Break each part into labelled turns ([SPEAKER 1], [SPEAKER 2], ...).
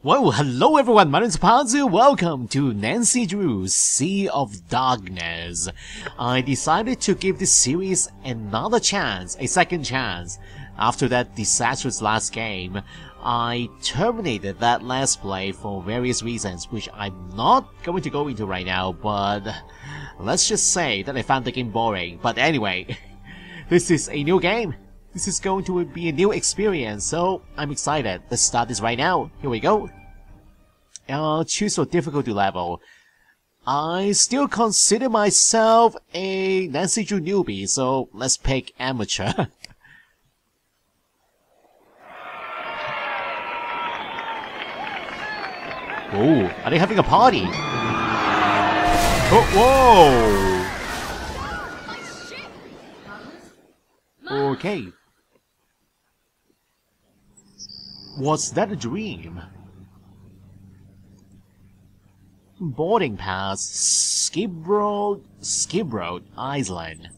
[SPEAKER 1] Well, hello everyone, my name is Pazu. Welcome to Nancy Drew's Sea of Darkness. I decided to give this series another chance, a second chance. After that disastrous last game, I terminated that Let's Play for various reasons, which I'm not going to go into right now, but let's just say that I found the game boring. But anyway, this is a new game. This is going to be a new experience, so I'm excited. Let's start this right now. Here we go. Choose for difficulty level. I still consider myself a Nancy Drew newbie, so let's pick amateur. Oh, are they having a party? Oh, whoa! Okay. Was that a dream? Boarding pass, Skibroad Island.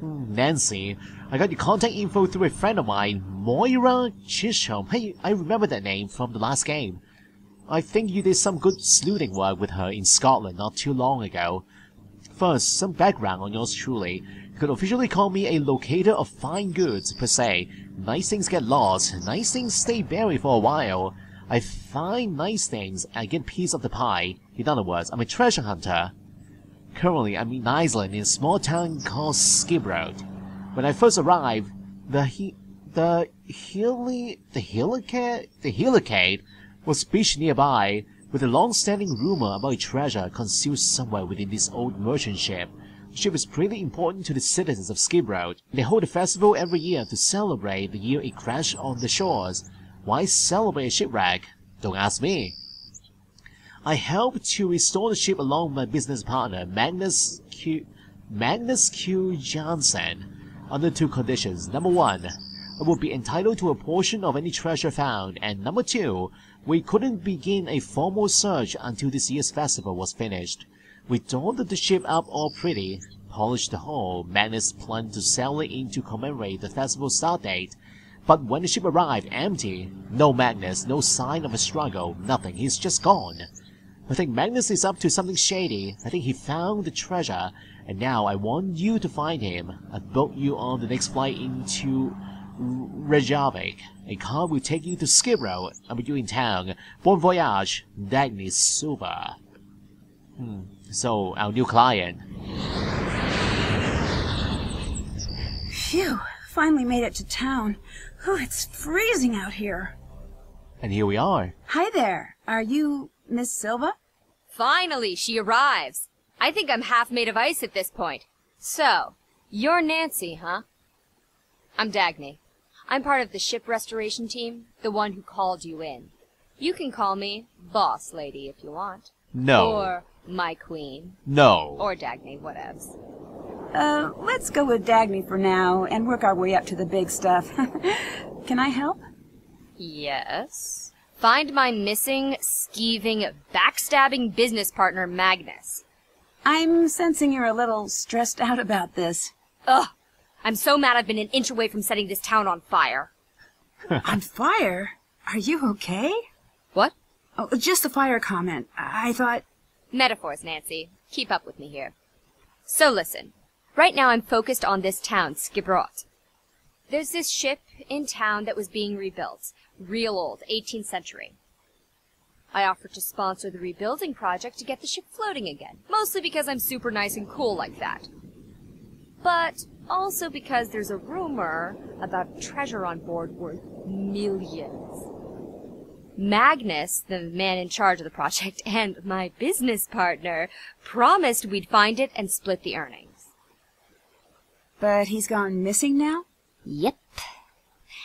[SPEAKER 1] Nancy, I got your contact info through a friend of mine, Moira Chisholm. Hey, I remember that name from the last game. I think you did some good sleuthing work with her in Scotland not too long ago. First, some background on yours truly. You could officially call me a locator of fine goods, per se. Nice things get lost, nice things stay buried for a while. I find nice things and get a piece of the pie. In other words, I'm a treasure hunter. Currently, I'm in Iceland in a small town called Skibroad. When I first arrived, the Helicade was beached nearby, with a long-standing rumor about a treasure concealed somewhere within this old merchant ship. The ship is pretty important to the citizens of Skibroad. They hold a festival every year to celebrate the year it crashed on the shores. Why celebrate a shipwreck? Don't ask me. I helped to restore the ship along with my business partner, Magnus Q. Johnson, under two conditions. Number one, I would be entitled to a portion of any treasure found, and number two, we couldn't begin a formal search until this year's festival was finished. We dolled the ship up all pretty, polished the hull. Magnus planned to sail it in to commemorate the festival start date. But when the ship arrived empty, no Magnus, no sign of a struggle, nothing, he's just gone. I think Magnus is up to something shady. I think he found the treasure, and now I want you to find him. I booked you on the next flight into Reykjavik. A car will take you to Skibroad. I'll be you in town. Bon voyage, Dagny Silva. So, our new client.
[SPEAKER 2] Phew, finally made it to town. Oh, it's freezing out here.
[SPEAKER 1] And here we are.
[SPEAKER 2] Hi there. Are you Miss Silva?
[SPEAKER 3] Finally, she arrives. I think I'm half made of ice at this point. So, you're Nancy, huh? I'm Dagny. I'm part of the ship restoration team, the one who called you in. You can call me Boss Lady if you want.
[SPEAKER 1] No.
[SPEAKER 3] Or my queen.
[SPEAKER 1] No.
[SPEAKER 3] Or Dagny, whatevs.
[SPEAKER 2] Let's go with Dagny for now and work our way up to the big stuff. Can I help?
[SPEAKER 3] Yes. Find my missing, skeeving, backstabbing business partner, Magnus.
[SPEAKER 2] I'm sensing you're a little stressed out about this.
[SPEAKER 3] Ugh! I'm so mad I've been an inch away from setting this town on fire.
[SPEAKER 2] On fire? Are you okay?
[SPEAKER 3] What?
[SPEAKER 2] Oh, just the fire comment. I thought...
[SPEAKER 3] Metaphors, Nancy. Keep up with me here. So listen. Right now I'm focused on this town, Skibroad. There's this ship in town that was being rebuilt. Real old, 18th century. I offered to sponsor the rebuilding project to get the ship floating again. Mostly because I'm super nice and cool like that. But also because there's a rumor about treasure on board worth millions. Magnus, the man in charge of the project, and my business partner promised we'd find it and split the earnings.
[SPEAKER 2] But he's gone missing now?
[SPEAKER 3] Yep.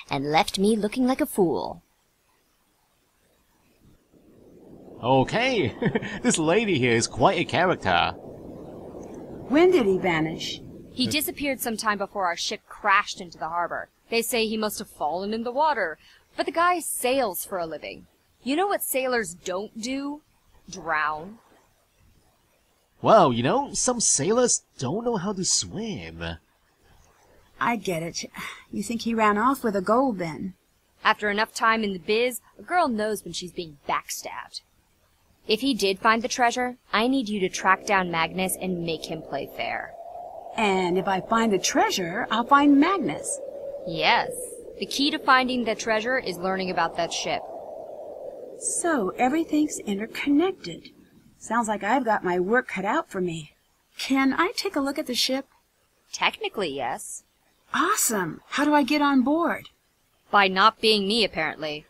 [SPEAKER 3] And left me looking like a fool.
[SPEAKER 1] Okay, this lady here is quite a character.
[SPEAKER 2] When did he vanish?
[SPEAKER 3] He disappeared sometime before our ship crashed into the harbor. They say he must have fallen in the water, but the guy sails for a living. You know what sailors don't do? Drown.
[SPEAKER 1] Well, you know, some sailors don't know how to swim.
[SPEAKER 2] I get it. You think he ran off with the gold then?
[SPEAKER 3] After enough time in the biz, a girl knows when she's being backstabbed. If he did find the treasure, I need you to track down Magnus and make him play fair.
[SPEAKER 2] And if I find the treasure, I'll find Magnus.
[SPEAKER 3] Yes. The key to finding the treasure is learning about that ship.
[SPEAKER 2] So everything's interconnected. Sounds like I've got my work cut out for me. Can I take a look at the ship?
[SPEAKER 3] Technically, yes.
[SPEAKER 2] Awesome. How do I get on board?
[SPEAKER 3] By not being me, apparently.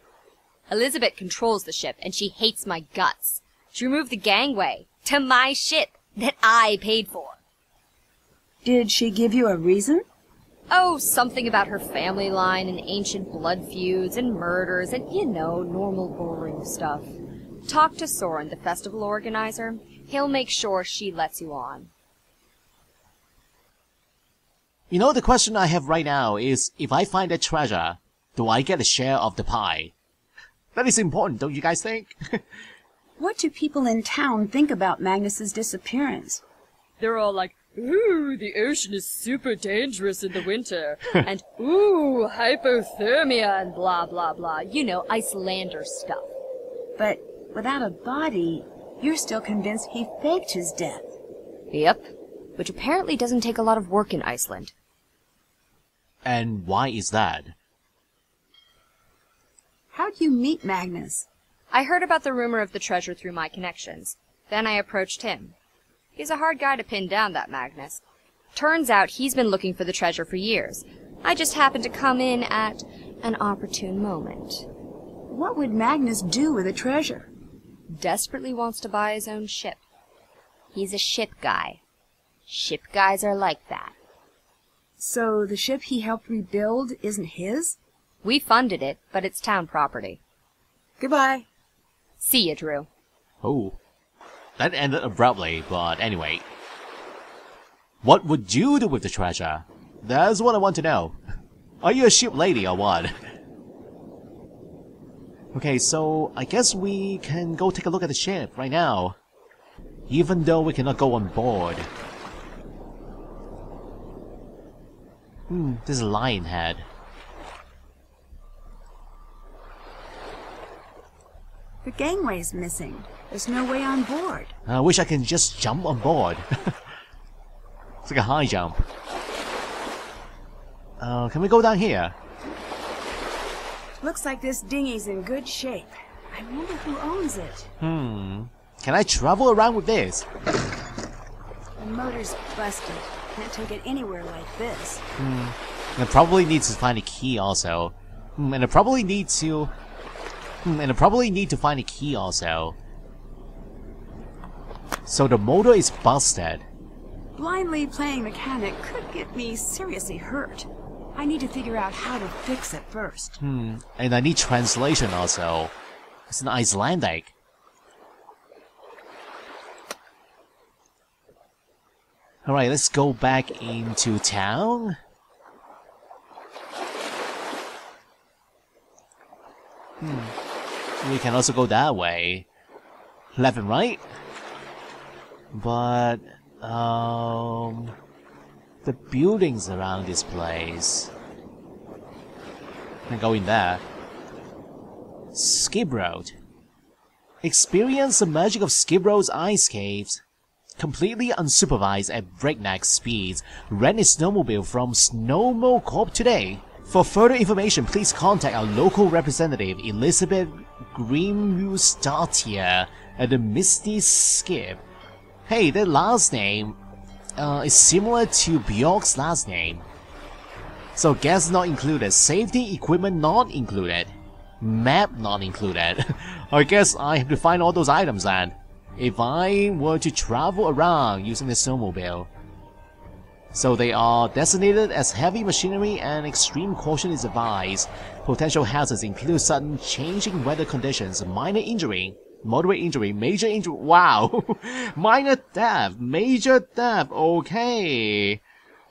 [SPEAKER 3] Elizabeth controls the ship, and she hates my guts. She removed the gangway to my ship that I paid for.
[SPEAKER 2] Did she give you a reason?
[SPEAKER 3] Oh, something about her family line and ancient blood feuds and murders and, normal boring stuff. Talk to Soren, the festival organizer. He'll make sure she lets you on.
[SPEAKER 1] The question I have right now is, if I find a treasure, do I get a share of the pie? That is important, don't you guys think?
[SPEAKER 2] What do people in town think about Magnus's disappearance?
[SPEAKER 3] They're all like, ooh, the ocean is super dangerous in the winter, and ooh, hypothermia and blah, blah, blah. Icelander stuff.
[SPEAKER 2] But without a body, you're still convinced he faked his death.
[SPEAKER 3] Yep, which apparently doesn't take a lot of work in Iceland.
[SPEAKER 1] And why is that?
[SPEAKER 2] How'd you meet Magnus?
[SPEAKER 3] I heard about the rumor of the treasure through my connections. Then I approached him. He's a hard guy to pin down, that Magnus. Turns out he's been looking for the treasure for years. I just happened to come in at an opportune moment.
[SPEAKER 2] What would Magnus do with the treasure?
[SPEAKER 3] Desperately wants to buy his own ship. He's a ship guy. Ship guys are like that.
[SPEAKER 2] So the ship he helped rebuild isn't his?
[SPEAKER 3] We funded it, but it's town property.
[SPEAKER 2] Goodbye.
[SPEAKER 3] See ya, Drew.
[SPEAKER 1] Oh. That ended abruptly, but anyway. What would you do with the treasure? That's what I want to know. Are you a ship lady or what? Okay, so I guess we can go take a look at the ship right now. Even though we cannot go on board. This is a lion head.
[SPEAKER 2] The gangway's missing. There's no way on board.
[SPEAKER 1] I wish I can just jump on board. It's like a high jump. Can we go down here?
[SPEAKER 2] Looks like this dinghy's in good shape. I wonder who owns it.
[SPEAKER 1] Can I travel around with this?
[SPEAKER 2] The motor's busted. Can't take it anywhere like this.
[SPEAKER 1] I probably need to find a key also. And I probably need to find a key also. So the motor is busted.
[SPEAKER 2] Blindly playing mechanic could get me seriously hurt. I need to figure out how to fix it first.
[SPEAKER 1] And I need translation also. It's an Icelandic. Alright, let's go back into town. We can also go that way. Left and right. But, the buildings around this place. And go in there. Skip Road. Experience the magic of Skip Road's ice caves. Completely unsupervised at breakneck speeds. Rent a snowmobile from Snowmo Corp today. For further information, please contact our local representative, Elizabeth Grimmustartier, at the Misty Skip. Hey, their last name is similar to Bjork's last name. So gas not included, safety equipment not included, map not included. I guess I have to find all those items then, if I were to travel around using the snowmobile. So they are designated as heavy machinery and extreme caution is advised. Potential hazards include sudden changing weather conditions, minor injury, moderate injury, major injury. Wow! Minor theft, major theft, okay.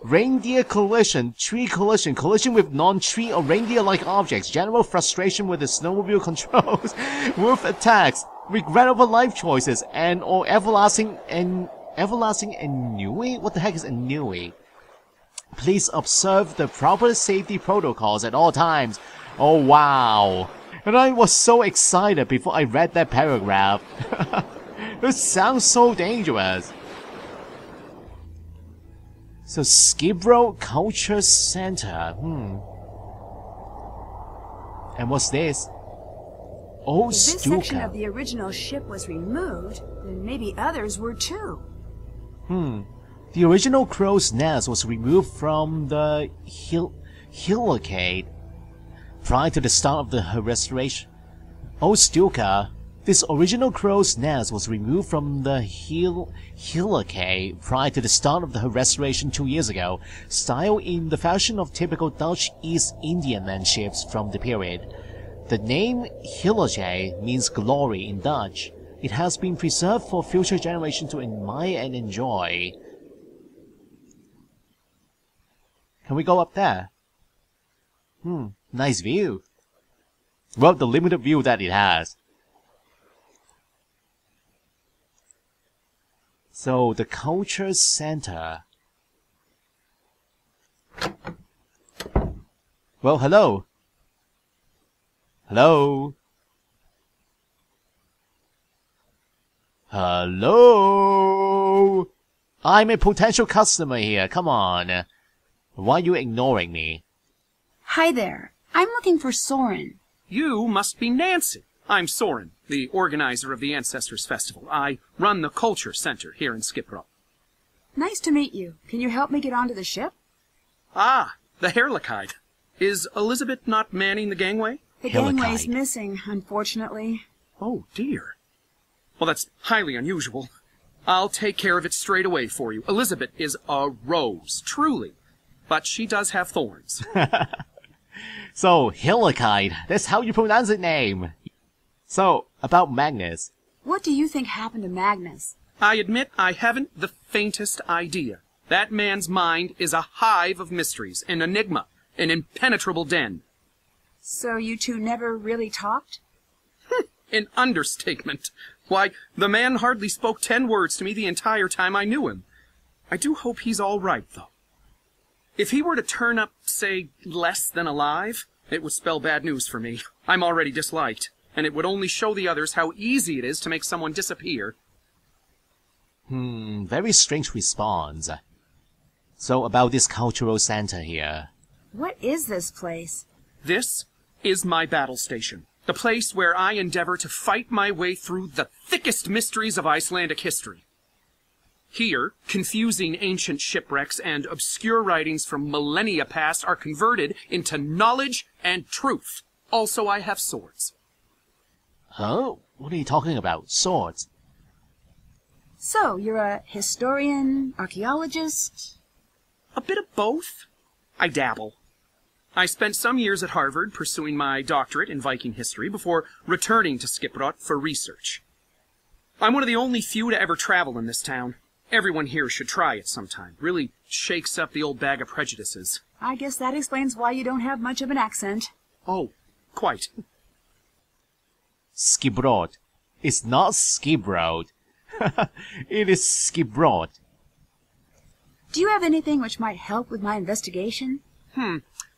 [SPEAKER 1] Reindeer collision, tree collision, collision with non-tree or reindeer-like objects, general frustration with the snowmobile controls, roof attacks, regrettable life choices, and or everlasting ennui? What the heck is ennui? Please observe the proper safety protocols at all times. Oh wow. And I was so excited before I read that paragraph. It sounds so dangerous. So Skip Road Culture Center. And what's this? Oh,
[SPEAKER 2] If this section
[SPEAKER 1] Stuka.
[SPEAKER 2] of the original ship was removed, then maybe others were too.
[SPEAKER 1] The original crow's nest was removed from the heliocape prior to the start of the restoration. Oh, Stuka. This original crow's nest was removed from the heliocape prior to the start of the restoration 2 years ago, styled in the fashion of typical Dutch East Indiaman ships from the period. The name heliocape means glory in Dutch. It has been preserved for future generations to admire and enjoy. Can we go up there? Nice view. Well, the limited view that it has. So, the Culture Center. Well, hello. Hello. Hello. I'm a potential customer here. Come on. Why are you ignoring me?
[SPEAKER 2] Hi there. I'm looking for Soren.
[SPEAKER 4] You must be Nancy. I'm Soren, the organizer of the Ancestors Festival. I run the Culture Center here in Skip Row.
[SPEAKER 2] Nice to meet you. Can you help me get onto the ship?
[SPEAKER 4] Ah, the Herlichide. Is Elizabeth not manning the gangway?
[SPEAKER 2] The
[SPEAKER 1] Helicide.
[SPEAKER 2] gangway's missing, unfortunately.
[SPEAKER 4] Oh, dear. Well, that's highly unusual. I'll take care of it straight away for you. Elizabeth is a rose, truly. But she does have thorns.
[SPEAKER 1] So, Helicide. That's how you pronounce the name. So, about Magnus.
[SPEAKER 2] What do you think happened to Magnus?
[SPEAKER 4] I admit I haven't the faintest idea. That man's mind is a hive of mysteries, an enigma, an impenetrable den.
[SPEAKER 2] So you two never really talked?
[SPEAKER 4] An understatement. Why, the man hardly spoke 10 words to me the entire time I knew him. I do hope he's all right, though. If he were to turn up, say, less than alive, it would spell bad news for me. I'm already disliked, and it would only show the others how easy it is to make someone disappear.
[SPEAKER 1] Very strange response. So, about this cultural center here.
[SPEAKER 2] What is this place?
[SPEAKER 4] This is my battle station, the place where I endeavor to fight my way through the thickest mysteries of Icelandic history. Here, confusing ancient shipwrecks and obscure writings from millennia past are converted into knowledge and truth. Also, I have swords.
[SPEAKER 1] Huh? What are you talking about? Swords?
[SPEAKER 2] So, you're a historian, archaeologist?
[SPEAKER 4] A bit of both. I dabble. I spent some years at Harvard pursuing my doctorate in Viking history before returning to Skiprot for research. I'm one of the only few to ever travel in this town. Everyone here should try it sometime. Really shakes up the old bag of prejudices.
[SPEAKER 2] I guess that explains why you don't have much of an accent.
[SPEAKER 4] Oh, quite.
[SPEAKER 1] Skibrod. It's not Skibrod. It is Skibrod.
[SPEAKER 2] Do you have anything which might help with my investigation?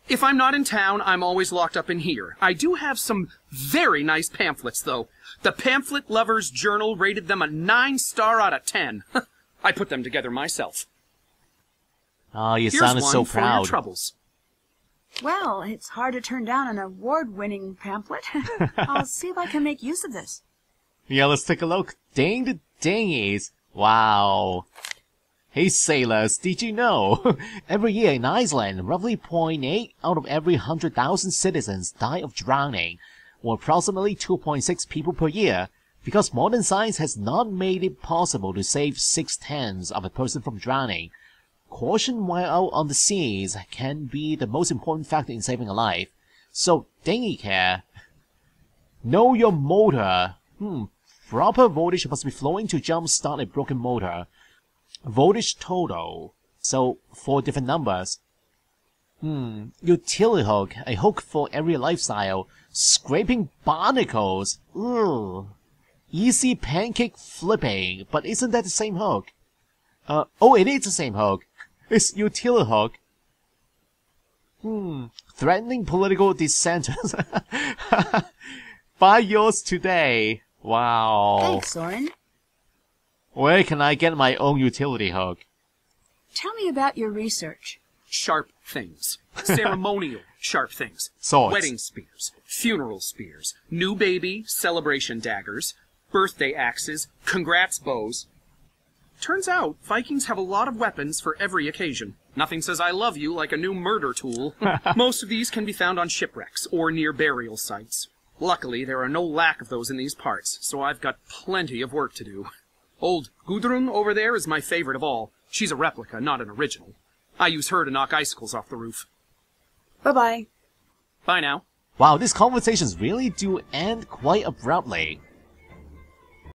[SPEAKER 4] If I'm not in town, I'm always locked up in here. I do have some very nice pamphlets, though. The Pamphlet Lover's Journal rated them a 9-star out of 10. I put them together myself.
[SPEAKER 1] Oh, you
[SPEAKER 4] Here's
[SPEAKER 1] sounded
[SPEAKER 4] one
[SPEAKER 1] so
[SPEAKER 4] for your
[SPEAKER 1] proud.
[SPEAKER 4] troubles.
[SPEAKER 2] Well, it's hard to turn down an award-winning pamphlet. I'll see if I can make use of this.
[SPEAKER 1] Yeah, let's take a look. Dang the dinghies. Wow. Hey sailors, did you know? Every year in Iceland, roughly 0.8 out of every 100,000 citizens die of drowning, or approximately 2.6 people per year, because modern science has not made it possible to save 6/10 of a person from drowning. Caution while out on the seas can be the most important factor in saving a life. So, dinghy care. Know your motor. Proper voltage must be flowing to jump-start a broken motor. Voltage total. So, 4 different numbers. Utility hook. A hook for every lifestyle. Scraping barnacles. Ugh. Easy pancake flipping. But isn't that the same hook? Oh, it is the same hook. It's utility hook. Threatening political dissenters. Buy yours today. Wow.
[SPEAKER 2] Thanks, Soren.
[SPEAKER 1] Where can I get my own utility hook?
[SPEAKER 2] Tell me about your research.
[SPEAKER 4] Sharp things. Ceremonial sharp things.
[SPEAKER 1] Swords.
[SPEAKER 4] Wedding spears. Funeral spears. New baby celebration daggers. Birthday axes. Congrats bows. Turns out, Vikings have a lot of weapons for every occasion. Nothing says I love you like a new murder tool. Most of these can be found on shipwrecks or near burial sites. Luckily, there are no lack of those in these parts, so I've got plenty of work to do. Old Gudrun over there is my favorite of all. She's a replica, not an original. I use her to knock icicles off the roof.
[SPEAKER 2] Bye-bye.
[SPEAKER 4] Bye now.
[SPEAKER 1] Wow, these conversations really do end quite abruptly.